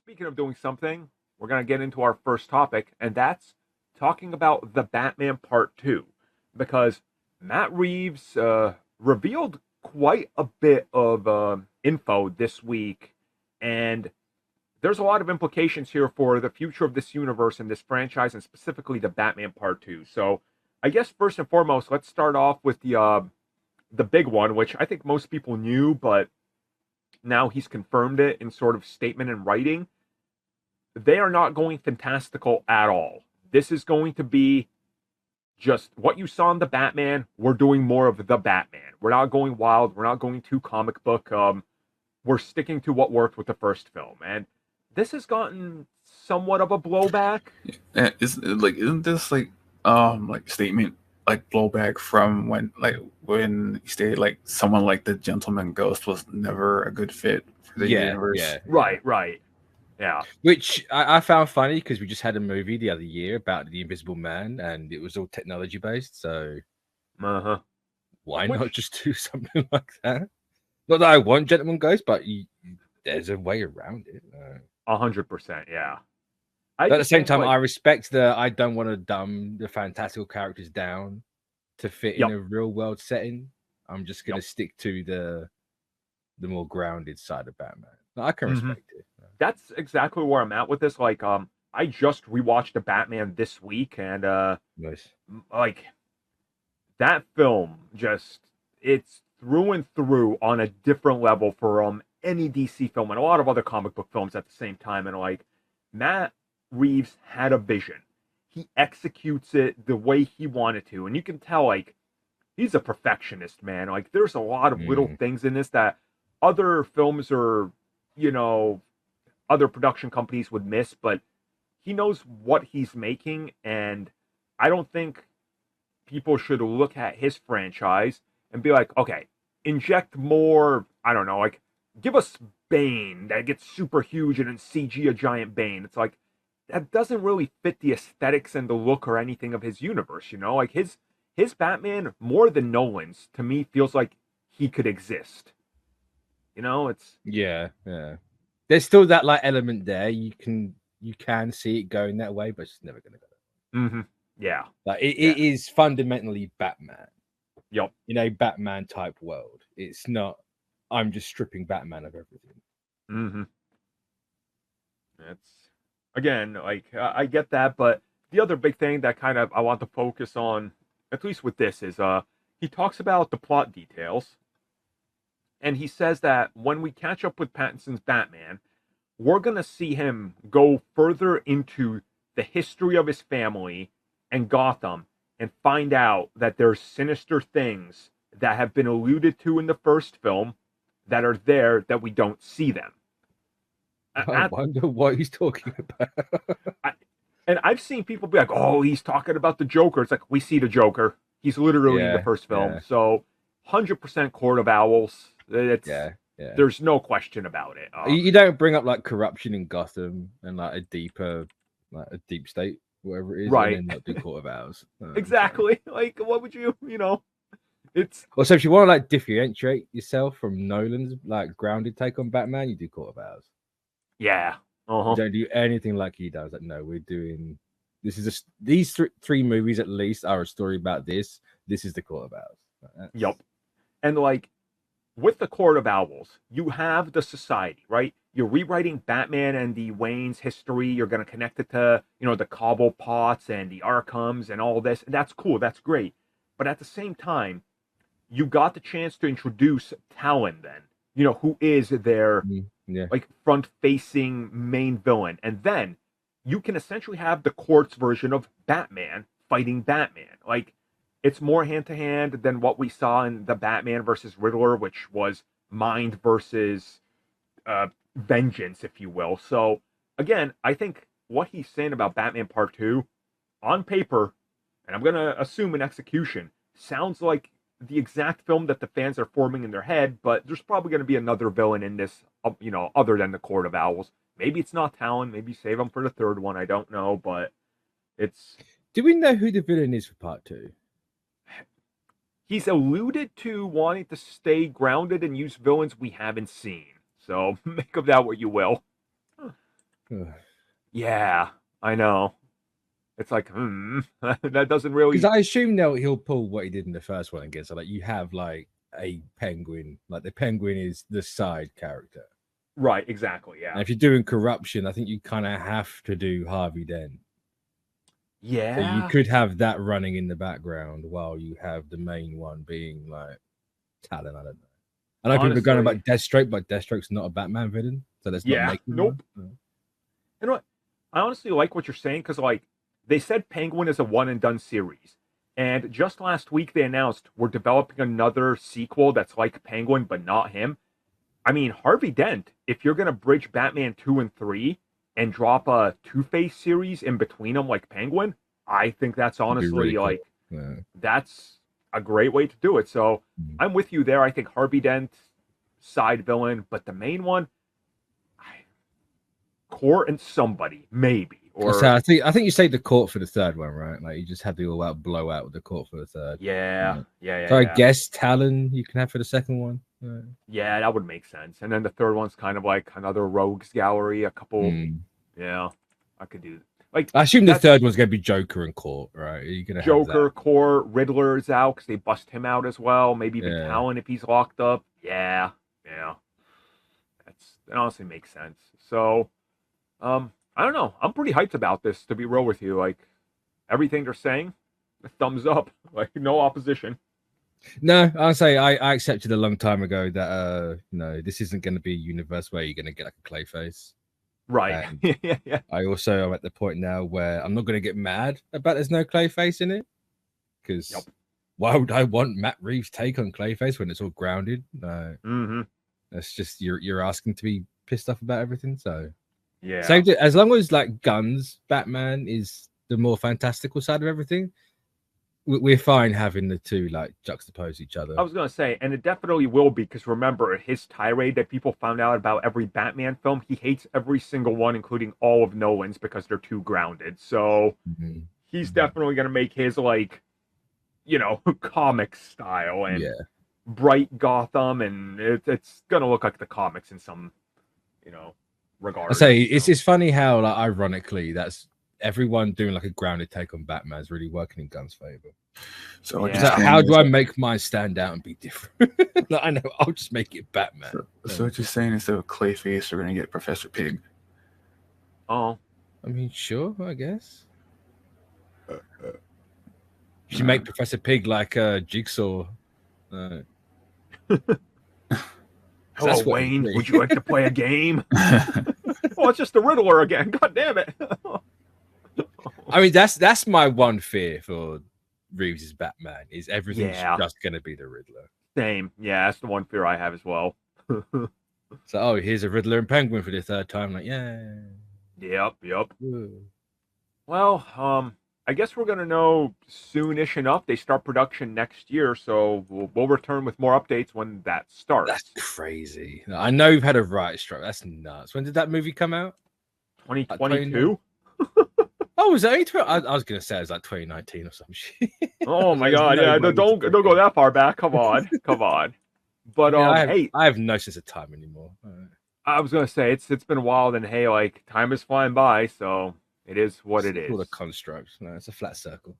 speaking of doing something, we're going to get into our first topic, and that's talking about the Batman Part 2. Because Matt Reeves revealed quite a bit of info this week, and there's a lot of implications here for the future of this universe and this franchise, and specifically the Batman Part 2. So, I guess first and foremost, let's start off with the big one, which I think most people knew, but now he's confirmed it in sort of statement and writing. They are not going fantastical at all. This is going to be just what you saw in the Batman. We're doing more of the Batman. We're not going wild. We're not going too comic book. We're sticking to what worked with the first film, and this has gotten somewhat of a blowback. Isn't this like statement like blowback from when he stated like someone like the Gentleman Ghost was never a good fit for the universe? Right. Yeah. Which I found funny because we just had a movie the other year about the Invisible Man and it was all technology based. So why not just do something like that? Not that I want Gentleman Ghost, but there's a way around it. 100%, yeah. But at the same time, I respect I don't want to dumb the fantastical characters down to fit in a real world setting. I'm just going to stick to the more grounded side of Batman. I can respect it. That's exactly where I'm at with this. Like, I just rewatched the Batman this week, and nice. Like that film, it's through and through on a different level for any DC film and a lot of other comic book films at the same time. And like Matt Reeves had a vision. He executes it the way he wanted to, and you can tell like he's a perfectionist, man. Like there's a lot of little things in this that other films or other production companies would miss, but he knows what he's making, and I don't think people should look at his franchise and be like, okay, inject more, I don't know, like give us Bane that gets super huge and then CG a giant Bane. It's like that doesn't really fit the aesthetics and the look or anything of his universe, Like his Batman, more than Nolan's, to me feels like he could exist. It's there's still that like element there. You can see it going that way, but it's never gonna go. Yeah. Like it is fundamentally Batman. Yep. In a Batman type world. It's not I'm just stripping Batman of everything. It's again, like I get that, but the other big thing that kind of I want to focus on, at least with this, is he talks about the plot details. And he says that when we catch up with Pattinson's Batman, we're going to see him go further into the history of his family and Gotham and find out that there's sinister things that have been alluded to in the first film that are there that we don't see them. I wonder what he's talking about. And I've seen people be like, oh, he's talking about the Joker. It's like, we see the Joker. He's literally in the first film. Yeah. So 100% Court of Owls. There's no question about it. You don't bring up like corruption in Gotham and like a deep state, whatever it is, right? And then not do Court of Owls. Exactly. Like, what would you? It's also if you want to like differentiate yourself from Nolan's like grounded take on Batman, you do Court of Owls. Yeah. You don't do anything like he does. Like, no, we're doing. This is these three movies at least are a story about this. This is the Court of Owls. Yep. And like. With the Court of Owls, you have the society, right? You're rewriting Batman and the Wayne's history. You're going to connect it to, the Cobblepots and the Arkhams and all this. And that's cool. That's great. But at the same time, you got the chance to introduce Talon then, who is their like front-facing main villain. And then you can essentially have the court's version of Batman fighting Batman. Like, it's more hand-to-hand than what we saw in the Batman versus Riddler, which was mind versus vengeance, if you will. So, again, I think what he's saying about Batman Part 2, on paper, and I'm going to assume in execution, sounds like the exact film that the fans are forming in their head, but there's probably going to be another villain in this, other than the Court of Owls. Maybe it's not Talon. Maybe save him for the third one. I don't know, but it's... Do we know who the villain is for Part 2? He's alluded to wanting to stay grounded and use villains we haven't seen. So make of that what you will. Yeah, I know. It's like, that doesn't really. Because I assume he'll pull what he did in the first one again. So like you have like a penguin, like the penguin is the side character. Right, exactly, yeah. And if you're doing corruption, I think you kind of have to do Harvey Dent. Yeah. So you could have that running in the background while you have the main one being like Talon. I don't know. I know people are going about Deathstroke, but Deathstroke's not a Batman villain, so that's not making nope. You know what? I honestly like what you're saying because, like, they said Penguin is a one and done series, and just last week they announced we're developing another sequel that's like Penguin but not him. I mean, Harvey Dent. If you're gonna bridge Batman 2 and 3 and drop a Two-Face series in between them like Penguin, I think that's honestly really cool. That's a great way to do it. So I'm with you there. I think Harvey Dent, side villain, but the main one, Court and somebody, maybe. Or so I think you saved the Court for the third one, right? Like you just had the all-out blowout with the Court for the third. Yeah. So I guess Talon you can have for the second one. Yeah, that would make sense. And then the third one's kind of like another rogues gallery, a couple. Yeah, I could do. Like I assume the third one's going to be Joker and Court, right? Are you going to Joker, Court, Riddler is out because they bust him out as well. Maybe even Talon if he's locked up. Yeah. That honestly makes sense. So, I don't know. I'm pretty hyped about this, to be real with you. Like everything they're saying, a thumbs up. Like no opposition. No, I'll say I accepted a long time ago that this isn't going to be a universe where you're going to get like a Clayface. Right. Yeah. I also am at the point now where I'm not going to get mad about there's no Clayface in it. Because why would I want Matt Reeves' take on Clayface when it's all grounded? That's just you're asking to be pissed off about everything. So yeah. So as long as like guns, Batman is the more fantastical side of everything. We're fine having the two like juxtapose each other. I was gonna say, and it definitely will be because remember his tirade that people found out about every Batman film. He hates every single one, including all of Nolan's, because they're too grounded. So he's definitely gonna make his like, comic style and bright Gotham, and it's gonna look like the comics in some, regard. I say it's funny how like ironically that's. Everyone doing like a grounded take on Batman is really working in Gunn's favor. So how do I make mine stand out and be different? Like, I know I'll just make it Batman. So what you're saying instead of Clayface, we're gonna get Professor Pig. Oh, I mean, sure, I guess. You make Professor Pig like a Jigsaw. Hello, Wayne. Would you like to play a game? Oh, it's just the Riddler again. God damn it. I mean, that's my one fear for Reeves' Batman is everything's just going to be the Riddler. Same. Yeah, that's the one fear I have as well. So, here's a Riddler and Penguin for the third time. Like, yeah. Yep. Ooh. Well, I guess we're going to know soonish enough. They start production next year, so we'll return with more updates when that starts. That's crazy. I know you've had a writer's strike. That's nuts. When did that movie come out? 2022? Oh, was that? I was gonna say it was like 2019 or some shit. Oh my god! Yeah, don't go that far back. Come on. But I have no sense of time anymore. I was gonna say it's been a while. Then hey, like time is flying by, so it is what it is. It's all a construct. No, it's a flat circle.